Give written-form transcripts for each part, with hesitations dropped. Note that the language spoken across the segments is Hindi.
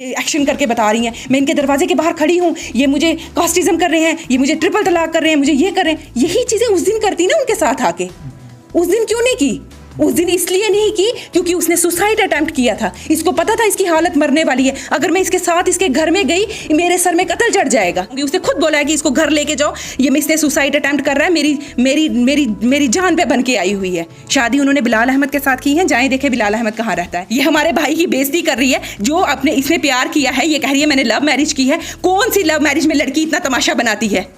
एक्शन करके बता रही हैं, मैं इनके दरवाजे के बाहर खड़ी हूँ, ये मुझे कास्टिज्म कर रहे हैं, ये मुझे ट्रिपल तलाक कर रहे हैं, मुझे ये कर रहे हैं। यही चीज़ें उस दिन करती ना उनके साथ आके। उस दिन क्यों नहीं की? उस दिन इसलिए नहीं की क्योंकि उसने सुसाइड अटेम्प्ट किया था। इसको पता था इसकी हालत मरने वाली है, अगर मैं इसके साथ इसके घर में गई मेरे सर में कत्ल चढ़ जाएगा। उसने खुद बोला है कि इसको घर लेके जाओ, ये इसने सुसाइड अटेम्प्ट कर रहा है, मेरी मेरी मेरी मेरी जान पे बन के आई हुई है। शादी उन्होंने बिलाल अहमद के साथ की है, जाएं देखे बिलाल अहमद कहाँ रहता है। ये हमारे भाई की बेइज्जती कर रही है जो अपने इसमें प्यार किया है। ये कह रही है मैंने लव मैरिज की है। कौन सी लव मैरिज में लड़की इतना तमाशा बनाती है?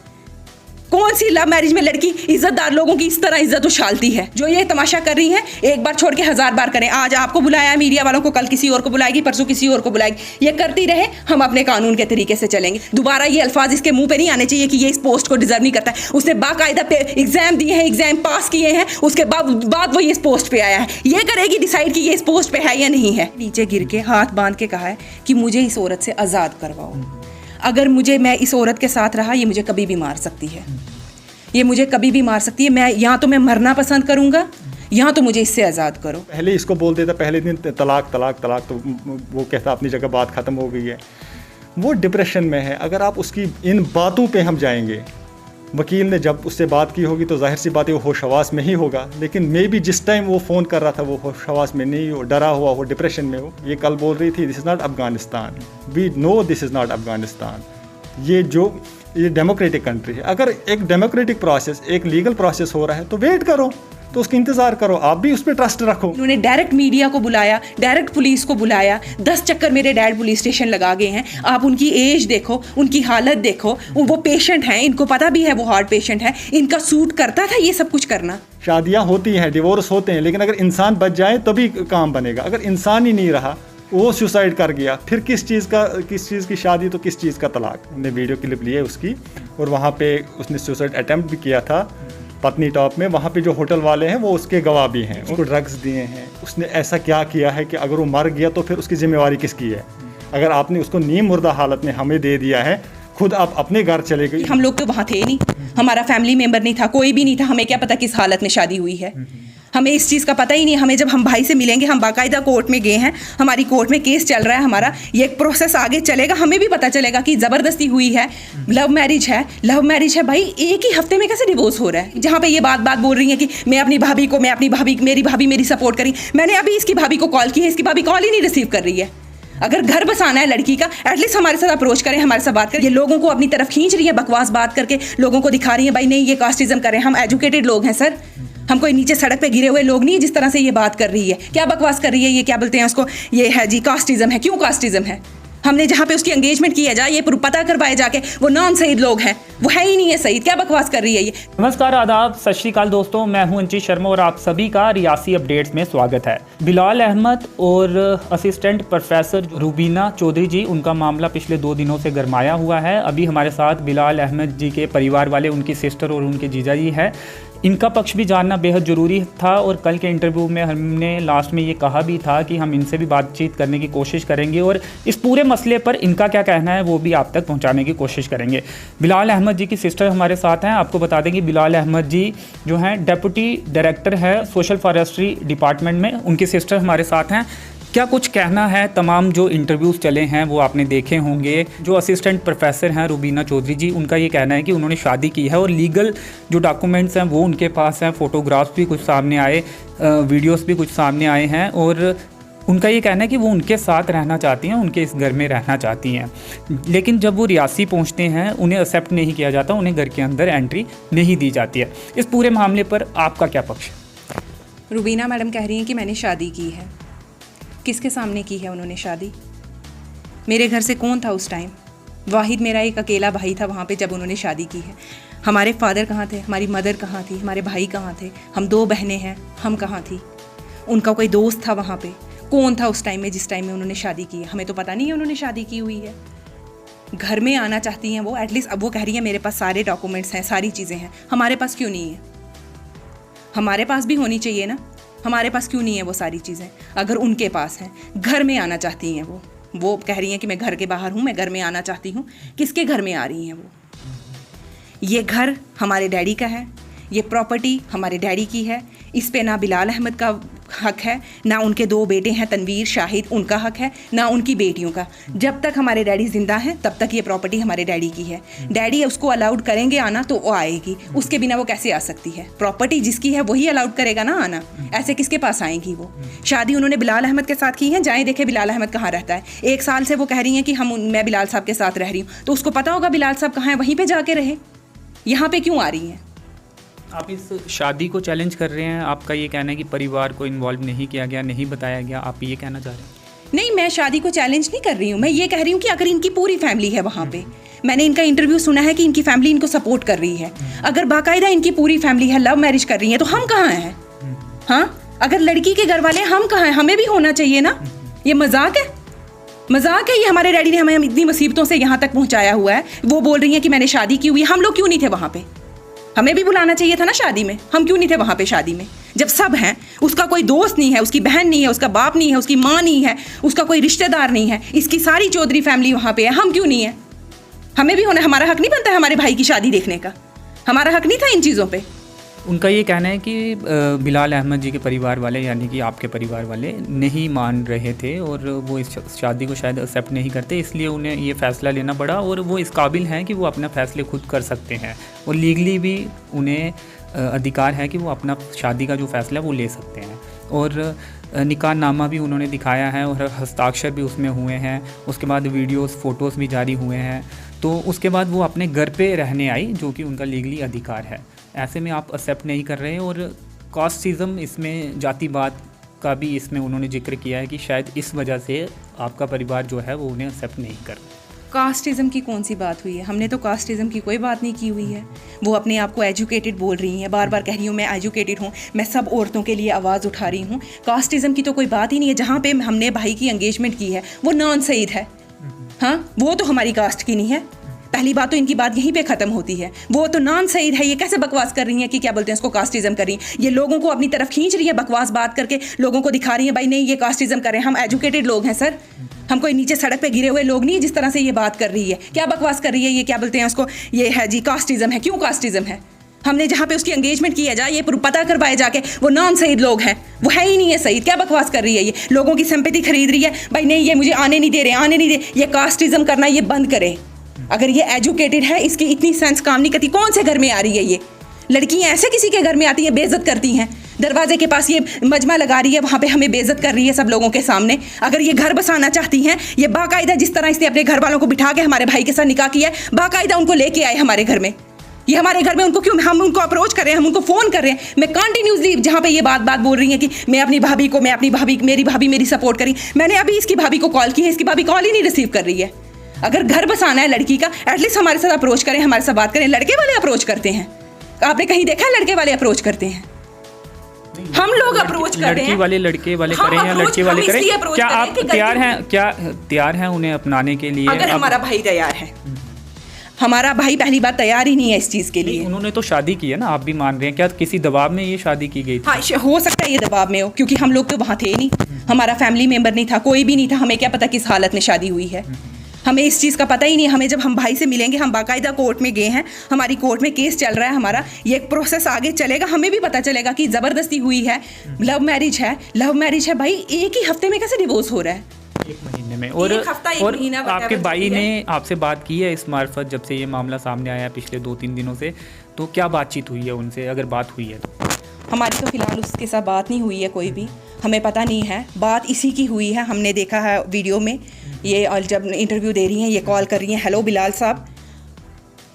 कौन सी लव मैरिज में लड़की इज्जतदार लोगों की इस तरह इज्जत उछालती है? जो ये तमाशा कर रही है, एक बार छोड़ के 1000 बार करें। आज आपको बुलाया है मीडिया वालों को, कल किसी और को बुलाएगी, परसों किसी और को बुलाएगी। ये करती रहे, हम अपने कानून के तरीके से चलेंगे। दोबारा ये अल्फाज इसके मुंह पे नहीं आने चाहिए कि ये इस पोस्ट को डिजर्व नहीं करता है। उसने बाकायदा एग्जाम दिए हैं, एग्जाम पास किए हैं, उसके बाद वो इस पोस्ट पे आया है। ये करेगी डिसाइड कि ये इस पोस्ट पे है या नहीं है। नीचे गिर के हाथ बांध के कहा है कि मुझे इस औरत से आज़ाद करवाओ। अगर मैं इस औरत के साथ रहा, ये मुझे कभी भी मार सकती है, ये मुझे कभी भी मार सकती है। मैं यहाँ तो मैं मरना पसंद करूँगा, यहाँ तो मुझे इससे आज़ाद करो। पहले इसको बोल देता, पहले दिन तलाक तलाक तलाक, तो वो कहता अपनी जगह बात ख़त्म हो गई है। वो डिप्रेशन में है। अगर आप उसकी इन बातों पे हम जाएंगे, वकील ने जब उससे बात की होगी तो जाहिर सी बात है वो होश हवास में ही होगा। लेकिन मे बी जिस टाइम वो फ़ोन कर रहा था वो होश हवास में नहीं हो, डरा हुआ हो, डिप्रेशन में हो। ये कल बोल रही थी this is not Afghanistan, we know this is not Afghanistan. ये डेमोक्रेटिक कंट्री है। अगर एक डेमोक्रेटिक प्रोसेस, एक लीगल प्रोसेस हो रहा है तो वेट करो, तो उसका इंतज़ार करो, आप भी उस पर ट्रस्ट रखो। उन्होंने डायरेक्ट मीडिया को बुलाया, डायरेक्ट पुलिस को बुलाया। 10 चक्कर मेरे डैड पुलिस स्टेशन लगा गए हैं। आप उनकी एज देखो, उनकी हालत देखो, वो पेशेंट हैं, इनको पता भी है वो हार्ट पेशेंट है। इनका सूट करता था ये सब कुछ करना। शादियाँ होती हैं, डिवोर्स होते हैं, लेकिन अगर इंसान बच जाए तभी काम बनेगा। अगर इंसान ही नहीं रहा, वो सुसाइड कर गया, फिर किस चीज़ की शादी तो किस चीज़ का तलाक। हमने वीडियो क्लिप ली है उसकी, और वहाँ पे उसने सुसाइड अटेम्प्ट भी किया था पत्नी टॉप में। वहाँ पे जो होटल वाले हैं वो उसके गवाह भी हैं, उसको ड्रग्स दिए हैं। उसने ऐसा क्या किया है कि अगर वो मर गया तो फिर उसकी जिम्मेवारी किसकी है? अगर आपने उसको नीम मुर्दा हालत में हमें दे दिया है, खुद आप अपने घर चले गए। हम लोग तो वहाँ थे नहीं, हमारा फैमिली मेम्बर नहीं था, कोई भी नहीं था। हमें क्या पता किस हालत में शादी हुई है, हमें इस चीज़ का पता ही नहीं। हमें जब हम भाई से मिलेंगे, हम बाकायदा कोर्ट में गए हैं, हमारी कोर्ट में केस चल रहा है, हमारा ये प्रोसेस आगे चलेगा, हमें भी पता चलेगा कि ज़बरदस्ती हुई है, लव मैरिज है। लव मैरिज है भाई, एक ही हफ्ते में कैसे डिवोर्स हो रहा है? जहाँ पे ये बात बोल रही है कि मेरी भाभी मेरी सपोर्ट करी। मैंने अभी इसकी भाभी को कॉल की है, इसकी भाभी कॉल ही नहीं रिसीव कर रही है। अगर घर बसाना है लड़की का, एटलीस्ट हमारे साथ अप्रोच करें, हमारे साथ बात करें। ये लोगों को अपनी तरफ खींच रही है, बकवास बात करके लोगों को दिखा रही है भाई नहीं ये कास्टिज्म करें। हम एजुकेटेड लोग हैं सर, हम कोई नीचे सड़क पे गिरे हुए लोग नहीं। जिस तरह से ये बात कर रही है, क्या बकवास कर रही है, ये क्या बोलते हैं उसको, ये है जी कास्टिज्म है। क्यों कास्टिज्म है? हमने जहाँ पे उसकी एंगेजमेंट किया जाए, ये पता करवाए जाके वो नॉन सईद लोग हैं, वो है ही नहीं है सईद। क्या बकवास कर रही है ये? नमस्कार, आदाब, सत श्री अकाल दोस्तों, मैं हूं अंचित शर्मा और आप सभी का रियासी अपडेट्स में स्वागत है। बिलाल अहमद और असिस्टेंट प्रोफेसर रूबीना चौधरी जी, उनका मामला पिछले 2 दिनों से गरमाया हुआ है। अभी हमारे साथ बिलाल अहमद जी के परिवार वाले, उनकी सिस्टर और उनके जीजा जी हैं। इनका पक्ष भी जानना बेहद ज़रूरी था और कल के इंटरव्यू में हमने लास्ट में ये कहा भी था कि हम इनसे भी बातचीत करने की कोशिश करेंगे और इस पूरे मसले पर इनका क्या कहना है वो भी आप तक पहुंचाने की कोशिश करेंगे। बिलाल अहमद जी की सिस्टर हमारे साथ हैं। आपको बता दें कि बिलाल अहमद जी जो हैं डेप्यूटी डायरेक्टर है सोशल फॉरेस्ट्री डिपार्टमेंट में, उनकी सिस्टर हमारे साथ हैं। क्या कुछ कहना है, तमाम जो इंटरव्यूज़ चले हैं वो आपने देखे होंगे। जो असिस्टेंट प्रोफेसर हैं रूबीना चौधरी जी, उनका ये कहना है कि उन्होंने शादी की है और लीगल जो डॉक्यूमेंट्स हैं वो उनके पास हैं। फ़ोटोग्राफ्स भी कुछ सामने आए, वीडियोस भी कुछ सामने आए हैं और उनका ये कहना है कि वो उनके साथ रहना चाहती हैं, उनके इस घर में रहना चाहती हैं। लेकिन जब वो रियासी पहुँचते हैं उन्हें एक्सेप्ट नहीं किया जाता, उन्हें घर के अंदर एंट्री नहीं दी जाती है। इस पूरे मामले पर आपका क्या पक्ष? रूबीना मैडम कह रही हैं कि मैंने शादी की है। किसके सामने की है उन्होंने शादी? मेरे घर से कौन था उस टाइम? वाहिद मेरा एक अकेला भाई था वहाँ पे जब उन्होंने शादी की है। हमारे फादर कहाँ थे, हमारी मदर कहाँ थी, हमारे भाई कहाँ थे, हम 2 बहनें हैं, हम कहाँ थी? उनका कोई दोस्त था वहाँ पे, कौन था उस टाइम में जिस टाइम में उन्होंने शादी की है? हमें तो पता नहीं है उन्होंने शादी की हुई है। घर में आना चाहती हैं वो, एटलीस्ट अब वो कह रही है मेरे पास सारे डॉक्यूमेंट्स हैं, सारी चीज़ें हैं। हमारे पास क्यों नहीं है? हमारे पास भी होनी चाहिए ना, हमारे पास क्यों नहीं है वो सारी चीज़ें? अगर उनके पास हैं, घर में आना चाहती हैं वो कह रही हैं कि मैं घर के बाहर हूँ, मैं घर में आना चाहती हूँ। किसके घर में आ रही हैं वो? ये घर हमारे डैडी का है, ये प्रॉपर्टी हमारे डैडी की है। इस पे ना बिलाल अहमद का हक है, ना उनके 2 बेटे हैं तनवीर शाहिद, उनका हक है, ना उनकी बेटियों का। जब तक हमारे डैडी जिंदा हैं तब तक ये प्रॉपर्टी हमारे डैडी की है। डैडी उसको अलाउड करेंगे आना तो वो आएगी, उसके बिना वो कैसे आ सकती है? प्रॉपर्टी जिसकी है वही अलाउड करेगा ना आना, ऐसे किसके पास आएंगी वो? शादी उन्होंने बिलाल अहमद के साथ की है, जाएँ देखे बिलाल अहमद कहाँ रहता है। 1 साल से वो कह रही हैं कि मैं बिलाल साहब के साथ रह रही हूँ, तो उसको पता होगा बिलाल साहब कहाँ है, वहीं पर जाके रहे, यहाँ पे क्यों आ रही हैं? आप इस शादी को चैलेंज कर रहे हैं, आपका ये कहना है कि परिवार को इन्वॉल्व नहीं किया गया, नहीं बताया गया, आप ये कहना चाह रहे हैं? नहीं, मैं शादी को चैलेंज नहीं कर रही हूँ, मैं ये कह रही हूँ कि अगर इनकी पूरी फैमिली है वहाँ पे, मैंने इनका इंटरव्यू सुना है कि इनकी फैमिली इनको सपोर्ट कर रही है, अगर बाकायदा इनकी पूरी फैमिली है, लव मैरिज कर रही है, तो हम कहाँ हैं? हाँ, अगर लड़की के घर वाले हम कहाँ हैं? हमें भी होना चाहिए ना। ये मजाक है, मजाक है। ये हमारे डैडी ने हमें इतनी मुसीबतों से यहाँ तक पहुँचाया हुआ है, वो बोल रही हैं कि मैंने शादी की हुई। हम लोग क्यों नहीं थे वहाँ पे? हमें भी बुलाना चाहिए था ना शादी में, हम क्यों नहीं थे वहाँ पे शादी में? जब सब हैं, उसका कोई दोस्त नहीं है, उसकी बहन नहीं है, उसका बाप नहीं है, उसकी माँ नहीं है, उसका कोई रिश्तेदार नहीं है, इसकी सारी चौधरी फैमिली वहाँ पे है, हम क्यों नहीं है? हमें भी होना, हमारा हक नहीं बनता है हमारे भाई की शादी देखने का? हमारा हक नहीं था इन चीज़ों पर? उनका ये कहना है कि बिलाल अहमद जी के परिवार वाले, यानी कि आपके परिवार वाले, नहीं मान रहे थे और वो इस शादी को शायद एक्सेप्ट नहीं करते, इसलिए उन्हें ये फ़ैसला लेना पड़ा और वो इस काबिल हैं कि वो अपना फ़ैसले खुद कर सकते हैं और लीगली भी उन्हें अधिकार है कि वो अपना शादी का जो फ़ैसला है वो ले सकते हैं। और निकाहनामा भी उन्होंने दिखाया है और हस्ताक्षर भी उसमें हुए हैं, उसके बाद वीडियोस फ़ोटोज़ भी जारी हुए हैं। तो उसके बाद वो अपने घर पे रहने आई, जो कि उनका लीगली अधिकार है। ऐसे में आप एक्सेप्ट नहीं कर रहे और कास्टिज़म, इसमें जातिवाद का भी इसमें उन्होंने जिक्र किया है कि शायद इस वजह से आपका परिवार जो है वो उन्हें एक्सेप्ट नहीं कर रहा। कास्टिज़म की कौन सी बात हुई है? हमने तो कास्टिज़म की कोई बात नहीं की हुई है। वो अपने आप को एजुकेटेड बोल रही हैं, बार बार कह रही हूँ मैं एजुकेटेड हूँ, मैं सब औरतों के लिए आवाज़ उठा रही हूँ। कास्टिज़म की तो कोई बात ही नहीं है। जहाँ पे हमने भाई की एंगेजमेंट की है वो नॉन सईद है, हाँ, वो तो हमारी कास्ट की नहीं है। पहली बात तो इनकी बात यहीं पे ख़त्म होती है, वो तो नॉन सईद है। ये कैसे बकवास कर रही हैं कि क्या बोलते हैं उसको, कास्टिज़म कर रही हैं। ये लोगों को अपनी तरफ खींच रही है, बकवास बात करके लोगों को दिखा रही है भाई नहीं ये कास्टिज़म कर रहे हैं। हम एजुकेटेड लोग हैं सर, हम कोई नीचे सड़क पे गिरे हुए लोग नहीं। जिस तरह से ये बात कर रही है, क्या बकवास कर रही है ये, क्या बोलते हैं उसको, ये है जी कास्टिज़म है। क्यों कास्टिज़म है? हमने जहाँ पे उसकी एंगेजमेंट किया जाए, ये पता करवाए जाके वो नॉन सईद लोग हैं, वो है ही नहीं है सईद। क्या बकवास कर रही है ये, लोगों की सिंपैथी खरीद रही है भाई नहीं ये मुझे आने नहीं दे रहे, आने नहीं दे। ये कास्टिज़म करना ये बंद करे। अगर ये एजुकेटेड है, इसकी इतनी सेंस काम नहीं करती। कौन से घर में आ रही है ये? लड़कियां ऐसे किसी के घर में आती हैं, बेइज्जत करती हैं। दरवाजे के पास ये मजमा लगा रही है, वहाँ पे हमें बेइज्जत कर रही है सब लोगों के सामने। अगर ये घर बसाना चाहती हैं, ये बाकायदा जिस तरह इसने अपने घर वालों को बिठा के हमारे भाई के साथ निकाह किया है, बाकायदा उनको लेके आए हमारे घर में। ये हमारे घर में उनको क्यों, हम उनको अप्रोच कर रहे हैं, हम उनको फ़ोन कर रहे हैं। मैं कंटिन्यूसली जहाँ पे ये बात बोल रही है कि मैं अपनी भाभी को, मेरी भाभी मेरी सपोर्ट करी, मैंने अभी इसकी भाभी को कॉल की है, इसकी भाभी कॉल ही नहीं रिसीव कर रही है। अगर घर बसाना है लड़की का, एटलीस्ट हमारे साथ अप्रोच करें, हमारे साथ बात करें। लड़के वाले अप्रोच करते हैं, आपने कहीं देखा है लड़के वाले अप्रोच करते हैं? हम लोग अप्रोच कर रहे हैं, लड़के वाले करें या लड़के वाले करें, क्या आप तैयार हैं उन्हें अपनाने के लिए? अगर हमारा भाई तैयार है। हमारा भाई पहली बात तैयार ही नहीं है इस चीज़ के लिए। उन्होंने तो शादी की है ना, आप भी मान रहे हैं। क्या किसी दबाव में ये शादी की गई थी? हाँ, हो सकता है ये दबाव में हो, क्योंकि हम लोग तो वहाँ थे नहीं, हमारा फैमिली मेम्बर नहीं था, कोई भी नहीं था। हमें क्या पता किस हालत में शादी हुई है, हमें इस चीज़ का पता ही नहीं। हमें जब हम भाई से मिलेंगे, हम बाकायदा कोर्ट में गए हैं, हमारी कोर्ट में केस चल रहा है हमारा, ये प्रोसेस आगे चलेगा, हमें भी पता चलेगा कि ज़बरदस्ती हुई है, लव मैरिज है। भाई एक ही हफ्ते में कैसे डिवोर्स हो रहा है? 1 महीने में। और आपके भाई ने आपसे बात की है इस मार्फत, जब से ये मामला सामने आया पिछले 2-3 दिनों से, तो क्या बातचीत हुई है उनसे, अगर बात हुई है तो? हमारी तो फ़िलहाल उसके साथ बात नहीं हुई है कोई भी, हमें पता नहीं है। बात इसी की हुई है, हमने देखा है वीडियो में ये, और जब इंटरव्यू दे रही हैं ये कॉल कर रही हैं, हेलो बिलाल साहब,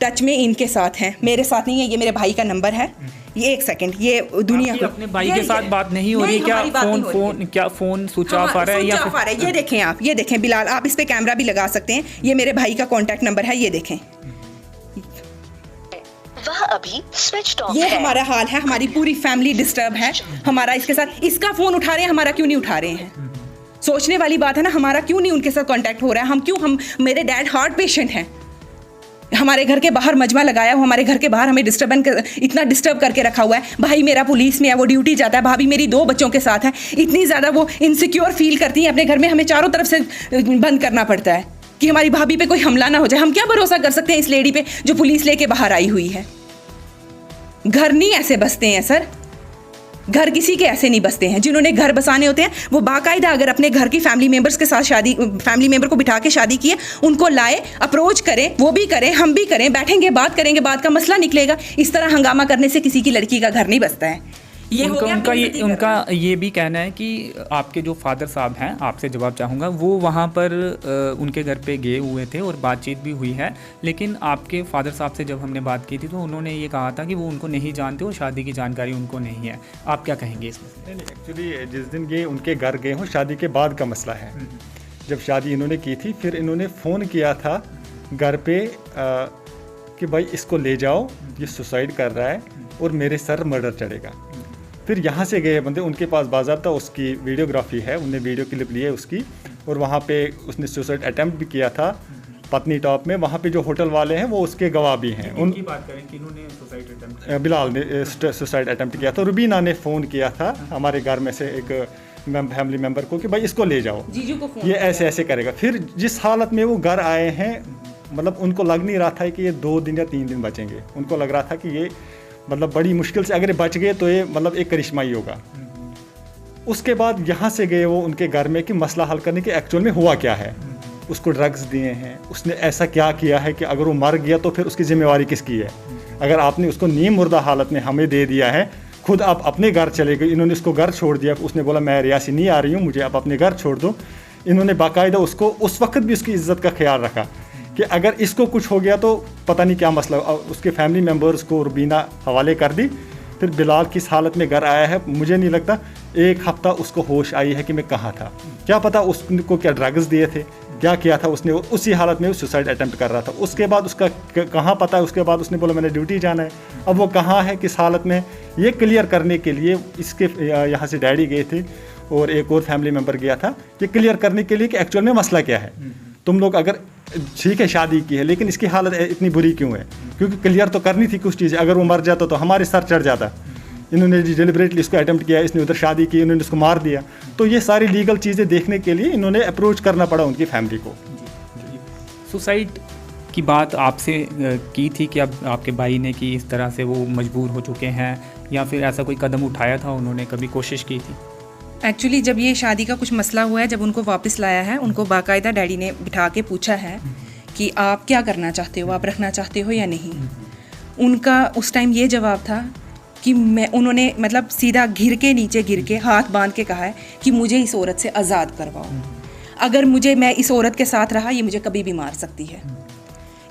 टच में इनके साथ हैं, मेरे साथ नहीं है। ये मेरे भाई का नंबर है। ये 1 सेकंड, ये दुनिया को अपने भाई के साथ बात नहीं हो रही? क्या फोन स्विच ऑफ आ रहा है या? ये देखें आप, ये देखें बिलाल, आप इस पे कैमरा भी लगा सकते हैं। ये मेरे भाई का कॉन्टैक्ट नंबर है, ये देखें, वह अभी स्विच ऑफ ये है। हमारा हाल है, हमारी पूरी फैमिली डिस्टर्ब है। हमारा इसके साथ, इसका फ़ोन उठा रहे हैं, हमारा क्यों नहीं उठा रहे हैं? सोचने वाली बात है ना, हमारा क्यों नहीं उनके साथ कांटेक्ट हो रहा है? हम मेरे डैड हार्ट पेशेंट हैं, हमारे घर के बाहर मजमा लगाया हुआ, हमारे घर के बाहर हमें इतना डिस्टर्ब करके रखा हुआ है। भाई मेरा पुलिस में है, वो ड्यूटी जाता है, भाभी मेरी 2 बच्चों के साथ है। इतनी ज़्यादा वो इनसिक्योर फील करती हैं अपने घर में, हमें चारों तरफ से बंद करना पड़ता है कि हमारी भाभी पे कोई हमला ना हो जाए। हम क्या भरोसा कर सकते हैं इस लेडी पे जो पुलिस लेके बाहर आई हुई है? घर नहीं ऐसे बसते हैं सर, घर किसी के ऐसे नहीं बसते हैं। जिन्होंने घर बसाने होते हैं वो बाकायदा अगर अपने घर की फैमिली मेम्बर्स के साथ फैमिली मेम्बर को बिठा के शादी की है, उनको लाए, अप्रोच करें, वो भी करें, हम भी करें, बैठेंगे, बात करेंगे, बात का मसला निकलेगा। इस तरह हंगामा करने से किसी की लड़की का घर नहीं बसता है। ये हो गया उनका ये भी कहना है कि आपके जो फादर साहब हैं, आपसे जवाब चाहूँगा, वो वहाँ पर उनके घर पे गए हुए थे और बातचीत भी हुई है, लेकिन आपके फादर साहब से जब हमने बात की थी तो उन्होंने ये कहा था कि वो उनको नहीं जानते और शादी की जानकारी उनको नहीं है। आप क्या कहेंगे इसमें? नहीं, एक्चुअली जिस दिन ये उनके घर गए हों शादी के बाद का मसला है। जब शादी इन्होंने की थी फिर इन्होंने फ़ोन किया था घर पे कि भाई इसको ले जाओ, ये सुसाइड कर रहा है और मेरे सर मर्डर चढ़ेगा। फिर यहाँ से गए बंदे, उनके पास बाज़ाब्ता उसकी वीडियोग्राफी है, उनने वीडियो क्लिप ली है उसकी, और वहाँ पे उसने सुसाइड अटैम्प्ट भी किया था पत्नी टॉप में। वहाँ पे जो होटल वाले हैं वो उसके गवाह भी हैं। उनकी बात करें कि उन्होंने सुसाइड अटैम्प्ट, बिलाल ने सुसाइड अटैम्प्ट किया था। रुबीना ने फ़ोन किया था हमारे घर में से एक फैमिली मेम्बर को कि भाई इसको ले जाओ, जीजू को फोन ये ऐसे ऐसे करेगा। फिर जिस हालत में वो घर आए हैं, मतलब उनको लग नहीं रहा था कि ये 2 दिन या 3 दिन बचेंगे। उनको लग रहा था कि ये मतलब बड़ी मुश्किल से अगर बच गए तो ये मतलब एक करिश्मा ही होगा। उसके बाद यहाँ से गए वो उनके घर में कि मसला हल करने के एक्चुअल में हुआ क्या है। उसको ड्रग्स दिए हैं, उसने ऐसा क्या किया है कि अगर वो मर गया तो फिर उसकी जिम्मेवारी किसकी है। अगर आपने उसको नीम मुर्दा हालत में हमें दे दिया है, खुद आप अपने घर चले गए, इन्होंने उसको घर छोड़ दिया, उसने बोला मैं रियासी नहीं आ रही हूँ, मुझे आप अपने घर छोड़ दो। इन्होंने बाकायदा उसको उस वक्त भी उसकी इज़्ज़त का ख्याल रखा कि अगर इसको कुछ हो गया तो पता नहीं क्या मसला। उसके फैमिली मेम्बर्स को रुबीना हवाले कर दी। फिर बिलाल किस हालत में घर आया है मुझे नहीं लगता 1 हफ्ता उसको होश आई है कि मैं कहाँ था। क्या पता उसको क्या ड्रग्स दिए थे, क्या किया था उसने, उसी हालत में सुसाइड अटैम्प्ट कर रहा था। उसके बाद उसका कहाँ पता है, उसके बाद उसने बोला मैंने ड्यूटी जाना है। अब वो कहाँ है, किस हालत में, ये क्लियर करने के लिए इसके यहाँ से डैडी गए थे और एक और फैमिली मेम्बर गया था, ये क्लियर करने के लिए कि एक्चुअल में मसला क्या है। तुम लोग अगर ठीक है शादी की है लेकिन इसकी हालत इतनी बुरी क्यों है, क्योंकि क्लियर तो करनी थी कुछ चीज़ें। अगर वो मर जाता तो हमारे सर चढ़ जाता। इन्होंने डिलिबरेटली इसको अटेम्प्ट किया, इसने उधर शादी की, इन्होंने इसको मार दिया। तो ये सारी लीगल चीज़ें देखने के लिए इन्होंने अप्रोच करना पड़ा उनकी फैमिली को। सुसाइड की बात आपसे की थी कि अब आपके भाई ने कि इस तरह से वो मजबूर हो चुके हैं, या फिर ऐसा कोई कदम उठाया था, उन्होंने कभी कोशिश की थी? एक्चुअली जब ये शादी का कुछ मसला हुआ है, जब उनको वापस लाया है, उनको बाकायदा डैडी ने बिठा के पूछा है कि आप क्या करना चाहते हो, आप रखना चाहते हो या नहीं। उनका उस टाइम ये जवाब था कि उन्होंने मतलब सीधा घिर के नीचे गिर के हाथ बांध के कहा है कि मुझे इस औरत से आज़ाद करवाओ। अगर मैं इस औरत के साथ रहा, ये मुझे कभी भी मार सकती है,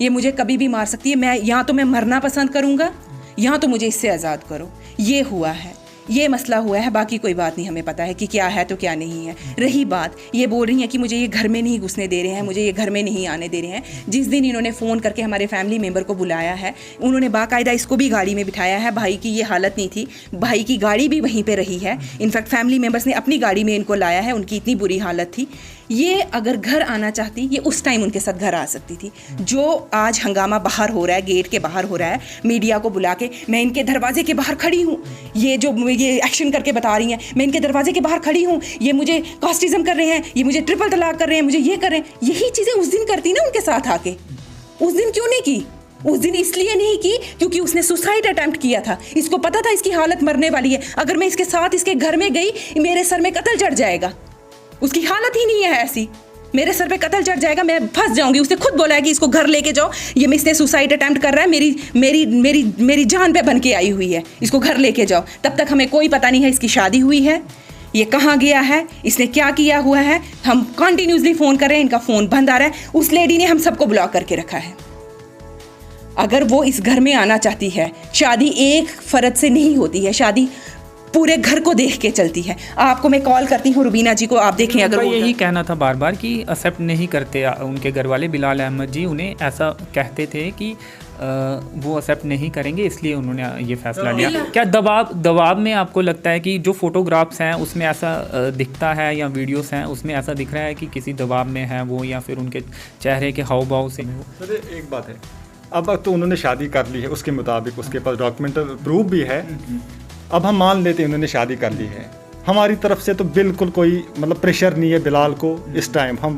ये मुझे कभी भी मार सकती है। मैं यहाँ तो मैं मरना पसंद करूँगा, यहाँ तो मुझे इससे आज़ाद करो। ये हुआ है, ये मसला हुआ है, बाकी कोई बात नहीं हमें पता है कि क्या है तो क्या नहीं है। रही बात, ये बोल रही हैं कि मुझे ये घर में नहीं घुसने दे रहे हैं, मुझे ये घर में नहीं आने दे रहे हैं। जिस दिन इन्होंने फ़ोन करके हमारे फैमिली मेम्बर को बुलाया है, उन्होंने बाकायदा इसको भी गाड़ी में बिठाया है। भाई की ये हालत नहीं थी, भाई की गाड़ी भी वहीं पे रही है। इनफैक्ट फैमिली मेम्बर्स ने अपनी गाड़ी में इनको लाया है, उनकी इतनी बुरी हालत थी। ये अगर घर आना चाहती, ये उस टाइम उनके साथ घर आ सकती थी। जो आज हंगामा बाहर हो रहा है, गेट के बाहर हो रहा है, मीडिया को बुला के, मैं इनके दरवाजे के बाहर खड़ी हूँ, ये एक्शन करके बता रही हैं, मैं इनके दरवाजे के बाहर खड़ी हूँ, ये मुझे कास्टिज्म कर रहे हैं, ये मुझे ट्रिपल तलाक कर रहे हैं, मुझे ये कर रहे हैं। यही चीज़ें उस दिन करती ना उनके साथ आके। उस दिन क्यों नहीं की? उस दिन इसलिए नहीं की क्योंकि उसने सुसाइड अटेम्प्ट किया था। इसको पता था इसकी हालत मरने वाली है, अगर मैं इसके साथ इसके घर में गई मेरे सर में कत्ल चढ़ जाएगा। उसकी हालत ही नहीं है ऐसी, मेरे सर पे कत्ल चढ़ जाएगा, मैं फंस जाऊंगी। उसने खुद बोला है कि इसको घर लेके जाओ, ये इसने सुसाइड अटेम्प्ट कर रहा है, मेरी जान पे बन के आई हुई है, इसको घर लेके जाओ। तब तक हमें कोई पता नहीं है इसकी शादी हुई है, ये कहाँ गया है, इसने क्या किया हुआ है। हम कंटिन्यूसली फ़ोन कर रहे हैं, इनका फ़ोन बंद आ रहा है। उस लेडी ने हम सबको ब्लॉक करके रखा है। अगर वो इस घर में आना चाहती है, शादी एक फ़र्द से नहीं होती है, शादी पूरे घर को देख के चलती है। आपको मैं कॉल करती हूँ रुबीना जी को, आप देखें। अगर वो यही कहना था बार बार कि एक्सेप्ट नहीं करते उनके घर वाले, बिलाल अहमद जी उन्हें ऐसा कहते थे कि वो एक्सेप्ट नहीं करेंगे, इसलिए उन्होंने ये फैसला लिया। क्या दबाव में आपको लगता है कि जो फोटोग्राफ्स हैं उसमें ऐसा दिखता है, या वीडियोस हैं उसमें ऐसा दिख रहा है कि किसी दबाव में है वो, या फिर उनके चेहरे के हाव भाव से? सर एक बात है, अब तो उन्होंने शादी कर ली है, उसके मुताबिक उसके पास डॉक्यूमेंटल प्रूफ भी है। अब हम मान लेते हैं उन्होंने शादी कर ली है, हमारी तरफ से तो बिल्कुल कोई मतलब प्रेशर नहीं है बिलाल को इस टाइम। हम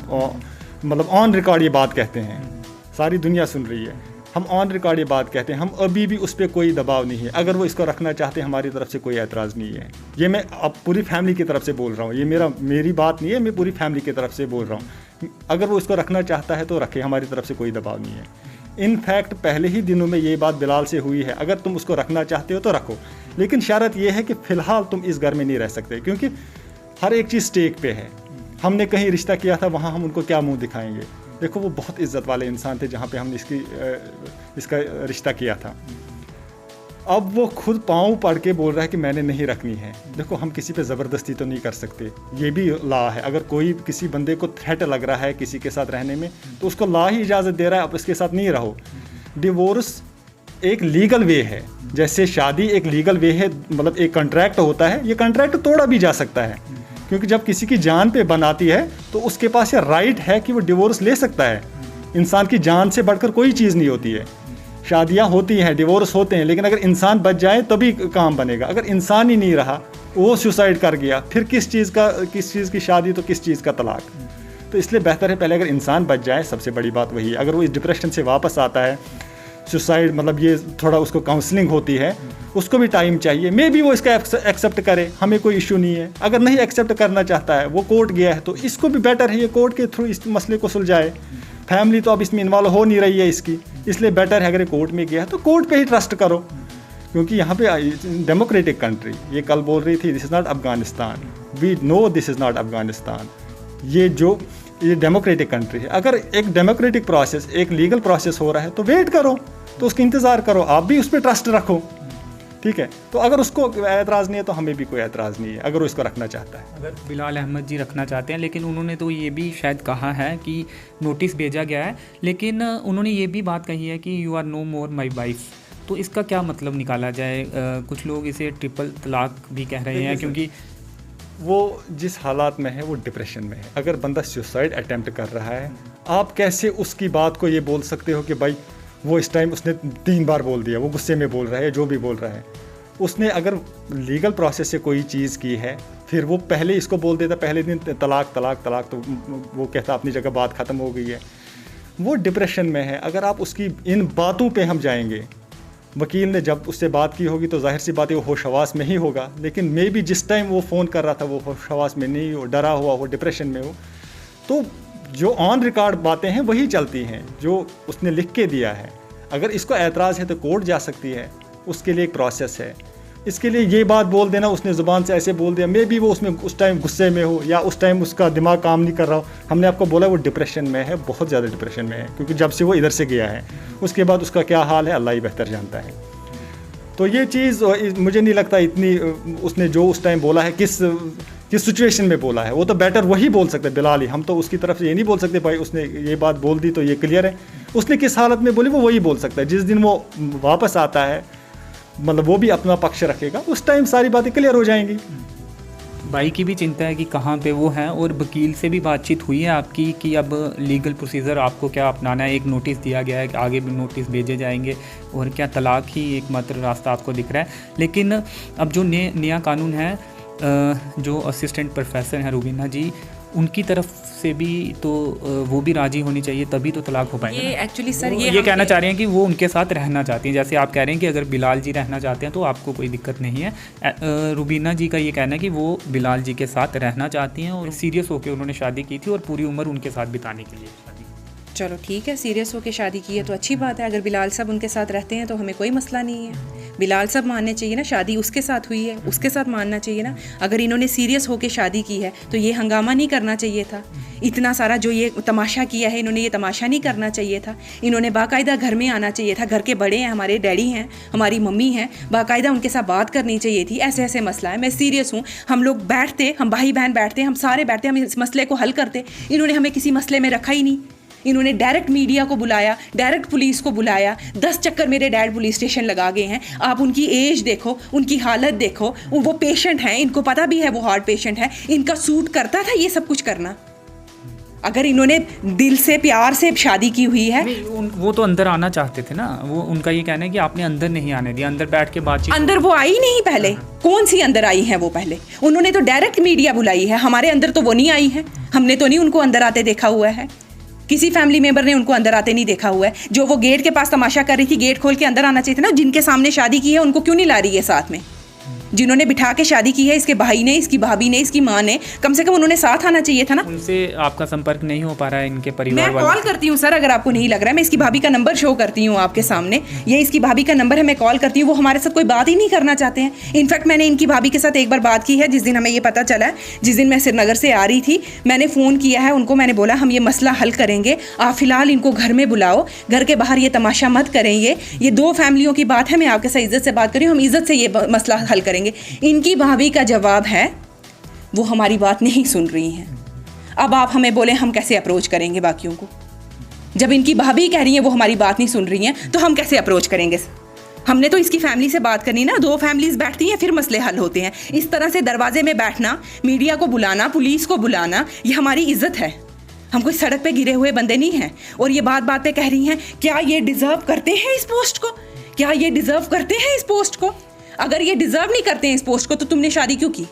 मतलब ऑन रिकॉर्ड ये बात कहते हैं, सारी दुनिया सुन रही है हम ऑन रिकॉर्ड ये बात कहते हैं, हम अभी भी उस पर कोई दबाव नहीं है। अगर वो इसको रखना चाहते हैं, हमारी तरफ से कोई एतराज़ नहीं है। ये मैं अब पूरी फैमिली की तरफ से बोल रहा हूँ, ये मेरी बात नहीं है, मैं पूरी फैमिली की तरफ से बोल रहा हूँ। अगर वो इसको रखना चाहता है तो रखे, हमारी तरफ से कोई दबाव नहीं है। इनफैक्ट पहले ही दिनों में ये बात बिलाल से हुई है, अगर तुम उसको रखना चाहते हो तो रखो, लेकिन शर्त यह है कि फ़िलहाल तुम इस घर में नहीं रह सकते, क्योंकि हर एक चीज़ स्टेक पे है। हमने कहीं रिश्ता किया था, वहाँ हम उनको क्या मुंह दिखाएंगे। देखो वो बहुत इज्जत वाले इंसान थे जहाँ पे हमने इसका रिश्ता किया था। अब वो खुद पाँव पड़ के बोल रहा है कि मैंने नहीं रखनी है। देखो हम किसी पे ज़बरदस्ती तो नहीं कर सकते, ये भी लॉ है। अगर कोई किसी बंदे को थ्रेट लग रहा है किसी के साथ रहने में, तो उसको लॉ ही इजाज़त दे रहा है, अब इसके साथ नहीं रहो। डिवोर्स एक लीगल वे है, जैसे शादी एक लीगल वे है, मतलब एक कॉन्ट्रैक्ट होता है, ये कॉन्ट्रैक्ट तोड़ा भी जा सकता है, क्योंकि जब किसी की जान पे बनाती है तो उसके पास ये राइट है कि वो डिवोर्स ले सकता है। इंसान की जान से बढ़कर कोई चीज़ नहीं होती है। शादियां होती हैं, डिवोर्स होते हैं, लेकिन अगर इंसान बच जाए तभी काम बनेगा। अगर इंसान ही नहीं रहा, वो सुसाइड कर गया, फिर किस चीज़ की शादी तो किस चीज़ का तलाक। तो इसलिए बेहतर है पहले अगर इंसान बच जाए, सबसे बड़ी बात वही है। अगर वो इस डिप्रेशन से वापस आता है, सुसाइड मतलब ये थोड़ा उसको काउंसलिंग होती है, उसको भी टाइम चाहिए। मे भी वो इसका एक्सेप्ट करे, हमें कोई इशू नहीं है। अगर नहीं एक्सेप्ट करना चाहता है, वो कोर्ट गया है, तो इसको भी बेटर है ये कोर्ट के थ्रू इस मसले को सुलझाए। फैमिली तो अब इसमें इन्वॉल्व हो नहीं रही है इसकी, इसलिए बेटर है अगर कोर्ट में गया है तो कोर्ट पे ही ट्रस्ट करो, क्योंकि यहाँ पे डेमोक्रेटिक कंट्री, ये कल बोल रही थी this is not Afghanistan, we know this is not Afghanistan. ये डेमोक्रेटिक कंट्री है। अगर एक डेमोक्रेटिक प्रोसेस, एक लीगल प्रोसेस हो रहा है तो वेट करो, तो उसका इंतज़ार करो, आप भी उस पर ट्रस्ट रखो, ठीक है। तो अगर उसको एतराज़ नहीं है तो हमें भी कोई एतराज़ नहीं है, अगर वो इसको रखना चाहता है। अगर बिलाल अहमद जी रखना चाहते हैं, लेकिन उन्होंने तो ये भी शायद कहा है कि नोटिस भेजा गया है, लेकिन उन्होंने ये भी बात कही है कि you are no more my wife. तो इसका क्या मतलब निकाला जाए? कुछ लोग इसे ट्रिपल तलाक भी कह रहे हैं, क्योंकि वो जिस हालात में है वो डिप्रेशन में है। अगर बंदा सुसाइड अटेम्प्ट कर रहा है, आप कैसे उसकी बात को ये बोल सकते हो कि भाई वो इस टाइम उसने 3 बार बोल दिया, वो गुस्से में बोल रहा है, जो भी बोल रहा है। उसने अगर लीगल प्रोसेस से कोई चीज़ की है, फिर वो पहले इसको बोल देता, पहले दिन तलाक तलाक तलाक, तो वो कहता अपनी जगह बात ख़त्म हो गई है। वो डिप्रेशन में है। अगर आप उसकी इन बातों पे हम जाएंगे, वकील ने जब उससे बात की होगी तो जाहिर सी बात है वो होश हवास में ही होगा, लेकिन मे भी जिस टाइम वो फ़ोन कर रहा था वो होश हवास में नहीं हो, डरा हुआ हो, डिप्रेशन में हो। तो जो ऑन रिकॉर्ड बातें हैं वही चलती हैं, जो उसने लिख के दिया है। अगर इसको एतराज़ है तो कोर्ट जा सकती है, उसके लिए एक प्रोसेस है। इसके लिए ये बात बोल देना उसने ज़ुबान से ऐसे बोल दिया, मे बी वो उसमें उस टाइम गुस्से में हो या उस टाइम उसका दिमाग काम नहीं कर रहा हो। हमने आपको बोला वो डिप्रेशन में है, बहुत ज़्यादा डिप्रेशन में है, क्योंकि जब से वो इधर से गया है उसके बाद उसका क्या हाल है अल्लाह ही बेहतर जानता है। तो ये चीज़ मुझे नहीं लगता इतनी, उसने जो उस टाइम बोला है किस सिचुएशन में बोला है, वो तो बेटर वही बोल सकते बिलाल ही। हम तो उसकी तरफ से ये नहीं बोल सकते भाई उसने ये बात बोल दी तो ये क्लियर है। उसने किस हालत में बोली वो वही बोल सकता है। जिस दिन वो वापस आता है, मतलब वो भी अपना पक्ष रखेगा, उस टाइम सारी बातें क्लियर हो जाएंगी। भाई की भी चिंता है कि कहाँ पे वो हैं, और वकील से भी बातचीत हुई है आपकी कि अब लीगल प्रोसीजर आपको क्या अपनाना है? एक नोटिस दिया गया है कि आगे भी नोटिस भेजे जाएंगे, और क्या तलाक ही एकमात्र रास्ता आपको दिख रहा है? लेकिन अब जो नया कानून है, जो असिस्टेंट प्रोफेसर हैं रूबीना जी, उनकी तरफ से भी तो वो भी राजी होनी चाहिए, तभी तो तलाक हो पाएगा। ये एक्चुअली सर ये कहना चाह रहे हैं कि वो उनके साथ रहना चाहती हैं। जैसे आप कह रहे हैं कि अगर बिलाल जी रहना चाहते हैं तो आपको कोई दिक्कत नहीं है। रूबीना जी का ये कहना है कि वो बिलाल जी के साथ रहना चाहती हैं, और सीरियस होकर उन्होंने शादी की थी और पूरी उम्र उनके साथ बिताने के लिए शादी। चलो ठीक है, सीरियस होकर शादी की है तो अच्छी बात है। अगर बिलाल साहब उनके साथ रहते हैं तो हमें कोई मसला नहीं है। बिलाल साहब मानने चाहिए ना, शादी उसके साथ हुई है, उसके साथ मानना चाहिए ना। अगर इन्होंने सीरियस होकर शादी की है तो ये हंगामा नहीं करना चाहिए था। इतना सारा जो ये तमाशा किया है इन्होंने, ये तमाशा नहीं करना चाहिए था। इन्होंने बाकायदा घर में आना चाहिए था। घर के बड़े हैं, हमारे डैडी हैं, हमारी मम्मी हैं, बाकायदा उनके साथ बात करनी चाहिए थी। ऐसे ऐसे मसला है, मैं सीरियस हूँ। हम लोग बैठते, हम भाई बहन बैठते, हम सारे बैठते, हम इस मसले को हल करते। इन्होंने हमें किसी मसले में रखा ही नहीं। इन्होंने डायरेक्ट मीडिया को बुलाया, डायरेक्ट पुलिस को बुलाया। 10 चक्कर मेरे डैड पुलिस स्टेशन लगा गए हैं। आप उनकी एज देखो, उनकी हालत देखो, वो पेशेंट हैं, इनको पता भी है वो हार्ट पेशेंट है। इनका सूट करता था ये सब कुछ करना? अगर इन्होंने दिल से प्यार से शादी की हुई है। वो तो अंदर आना चाहते थे ना, वो उनका ये कहना है कि आपने अंदर नहीं आने दिया, अंदर बैठ के बातचीत। अंदर वो आई नहीं पहले, कौन सी अंदर आई है वो पहले? उन्होंने तो डायरेक्ट मीडिया बुलाई है, हमारे अंदर तो वो नहीं आई है। हमने तो नहीं उनको अंदर आते देखा हुआ है। किसी फैमिली मेंबर ने उनको अंदर आते नहीं देखा हुआ है। जो वो गेट के पास तमाशा कर रही थी, गेट खोल के अंदर आना चाहिए था ना। जिनके सामने शादी की है उनको क्यों नहीं ला रही है साथ में? जिन्होंने बिठा के शादी की है, इसके भाई ने, इसकी भाभी ने, इसकी माँ ने, कम से कम उन्होंने साथ आना चाहिए था ना। उनसे आपका संपर्क नहीं हो पा रहा है इनके परिवार मैं वालों? कॉल करती हूँ सर, अगर आपको नहीं लग रहा है। मैं इसकी भाभी का नंबर शो करती हूँ आपके सामने। ये इसकी भाभी का नंबर है, मैं कॉल करती हूँ। वो हमारे साथ कोई बात ही नहीं करना चाहते हैं। इनफैक्ट मैंने इनकी भाभी के साथ एक बार बात की है, जिस दिन हमें ये पता चला है, जिस दिन मैं श्रीनगर से आ रही थी, मैंने फ़ोन किया है उनको। मैंने बोला हम ये मसला हल करेंगे, आप फिलहाल इनको घर में बुलाओ, घर के बाहर ये तमाशा मत करें। ये दो फैमिलियों की बात है, मैं आपके साथ इज्जत से बात कर रही हूँ, हम इज्जत से ये मसला हल करेंगे। इनकी भाभी का जवाब है वो हमारी बात नहीं सुन रही हैं। अब आप हमें बोले हम कैसे अप्रोच करेंगे बाकियों को? जब इनकी भाभी कह रही है वो हमारी बात नहीं सुन रही हैं, तो हम कैसे अप्रोच करेंगे? हमने तो इसकी फैमिली से बात करनी ना। दो फैमिलीज बैठती हैं फिर मसले हल होते हैं। इस तरह से दरवाजे में बैठना, मीडिया को बुलाना, पुलिस को बुलाना, ये हमारी इज्जत है। हम कोई सड़क पे गिरे हुए बंदे नहीं हैं। और ये बात पे कह रही हैं क्या ये डिजर्व करते हैं इस पोस्ट को? क्या ये डिजर्व करते हैं इस पोस्ट को? अगर ये डिजर्व नहीं करते हैं इस पोस्ट को तो तुमने शादी क्यों की?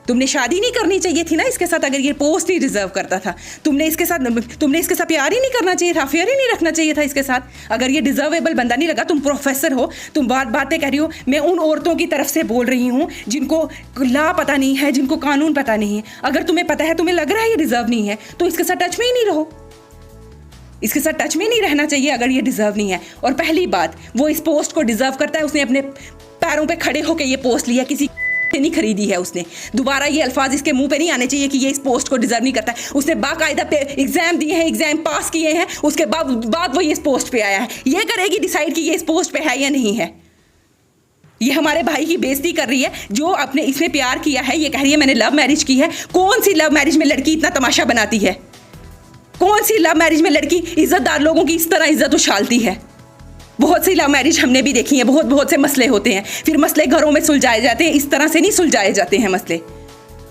तुमने शादी नहीं करनी चाहिए थी ना इसके साथ। अगर ये पोस्ट नहीं डिजर्व करता था, तुमने इसके साथ प्यार ही नहीं करना चाहिए था, अफेयर ही नहीं रखना चाहिए था इसके साथ। अगर ये डिजर्वेबल बंदा नहीं लगा, तुम प्रोफेसर हो, तुम बातें कह रही हो। मैं उन औरतों की तरफ से बोल रही हूँ जिनको लॉ पता नहीं है, जिनको कानून पता नहीं है। अगर तुम्हें पता है, तुम्हें लग रहा है ये डिजर्व नहीं है, तो इसके साथ टच में ही नहीं रहो। इसके साथ टच में नहीं रहना चाहिए अगर ये डिजर्व नहीं है। और पहली बात, वो इस पोस्ट को डिजर्व करता है। उसने अपने पैरों पे खड़े होकर ये पोस्ट लिया, किसी से नहीं खरीदी है उसने। दोबारा ये अल्फाज इसके मुंह पे नहीं आने चाहिए कि ये इस पोस्ट को डिजर्व नहीं करता है। उसने बाकायदा पे एग्जाम दिए हैं, एग्जाम पास किए हैं, उसके बाद वो ये इस पोस्ट पे आया है। ये करेगी डिसाइड कि ये इस पोस्ट पे है या नहीं है। ये हमारे भाई की बेइज्जती कर रही है जो अपने इसने प्यार किया है। ये कह रही है मैंने लव मैरिज की है। कौन सी लव मैरिज में लड़की इतना तमाशा बनाती है? कौन सी लव मैरिज में लड़की इज्जतदार लोगों की इस तरह इज्जत उछालती है? बहुत सी लव मैरिज हमने भी देखी है। बहुत से मसले होते हैं, फिर मसले घरों में सुलझाए जाते हैं। इस तरह से नहीं सुलझाए जाते हैं मसले।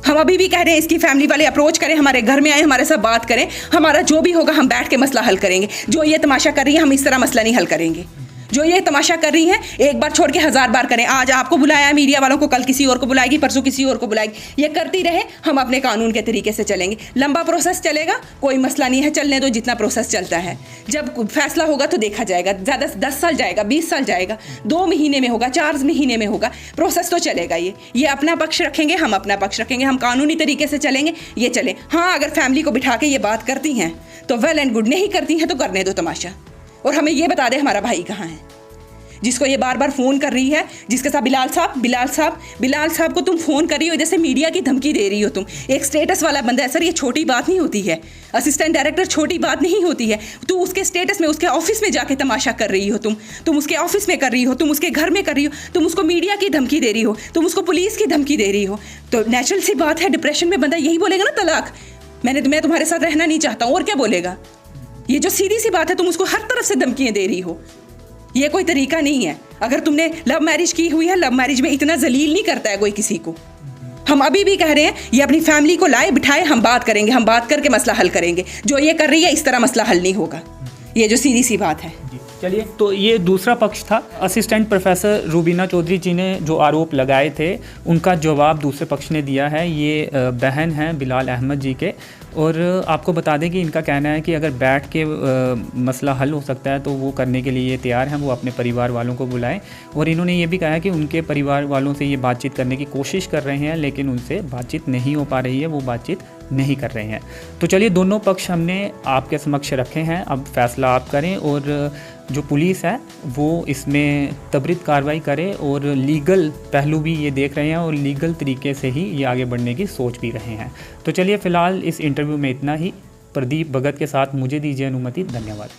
हम अभी भी कह रहे हैं इसकी फैमिली वाले अप्रोच करें, हमारे घर में आए, हमारे साथ बात करें। हमारा जो भी होगा हम बैठ के मसला हल करेंगे। जो ये तमाशा कर रही है हम इस तरह मसला नहीं हल करेंगे। जो ये तमाशा कर रही हैं एक बार छोड़ के 1000 बार करें। आज आपको बुलाया मीडिया वालों को, कल किसी और को बुलाएगी, परसों किसी और को बुलाएगी। ये करती रहे, हम अपने कानून के तरीके से चलेंगे। लंबा प्रोसेस चलेगा, कोई मसला नहीं है, चलने दो जितना प्रोसेस चलता है। जब फैसला होगा तो देखा जाएगा। ज़्यादा 10 साल जाएगा, 20 साल जाएगा, 2 महीने में होगा, 4 महीने में होगा, प्रोसेस तो चलेगा। ये अपना पक्ष रखेंगे, हम अपना पक्ष रखेंगे, हम कानूनी तरीके से चलेंगे। ये चले। हाँ, अगर फैमिली को बिठा के ये बात करती हैं तो वेल एंड गुड, नहीं करती हैं तो करने दो तमाशा। और हमें ये बता दे हमारा भाई कहाँ है, जिसको ये बार बार फ़ोन कर रही है, जिसके साथ बिलाल साहब को तुम फ़ोन कर रही हो, जैसे मीडिया की धमकी दे रही हो तुम। एक स्टेटस वाला बंदा है सर, ये छोटी बात नहीं होती है। असिस्टेंट डायरेक्टर छोटी बात नहीं होती है। तो उसके स्टेटस में, उसके ऑफिस में जाके तमाशा कर रही हो तुम उसके ऑफिस में कर रही हो, तुम उसके घर में कर रही हो, तुम उसको मीडिया की धमकी दे रही हो, तुम उसको पुलिस की धमकी दे रही हो। तो नेचुरल सी बात है, डिप्रेशन में बंदा यही बोलेगा ना, तलाक, मैं तुम्हारे साथ रहना नहीं चाहता हूँ, और क्या बोलेगा? ये जो सीधी सी बात है, तुम उसको हर तरफ से धमकियाँ दे रही हो। ये कोई तरीका नहीं है। अगर तुमने लव मैरिज की हुई है, लव मैरिज में इतना जलील नहीं करता है कोई किसी को। हम अभी भी कह रहे हैं ये अपनी फैमिली को लाए, बिठाए, हम बात करेंगे, हम बात करके मसला हल करेंगे। जो ये कर रही है इस तरह मसला हल नहीं होगा। ये जो सीधी सी बात है। चलिए, तो ये दूसरा पक्ष था। असिस्टेंट प्रोफेसर रूबीना चौधरी जी ने जो आरोप लगाए थे उनका जवाब दूसरे पक्ष ने दिया है। ये बहन हैं बिलाल अहमद जी के। और आपको बता दें कि इनका कहना है कि अगर बैठ के मसला हल हो सकता है तो वो करने के लिए ये तैयार हैं, वो अपने परिवार वालों को बुलाएं। और इन्होंने ये भी कहा है कि उनके परिवार वालों से ये बातचीत करने की कोशिश कर रहे हैं, लेकिन उनसे बातचीत नहीं हो पा रही है, वो बातचीत नहीं कर रहे हैं। तो चलिए, दोनों पक्ष हमने आपके समक्ष रखे हैं, अब फैसला आप करें। और जो पुलिस है वो इसमें त्वरित कार्रवाई करे और लीगल पहलू भी ये देख रहे हैं और लीगल तरीके से ही ये आगे बढ़ने की सोच भी रहे हैं। तो चलिए, फ़िलहाल इस इंटरव्यू में इतना ही। प्रदीप भगत के साथ मुझे दीजिए अनुमति। धन्यवाद।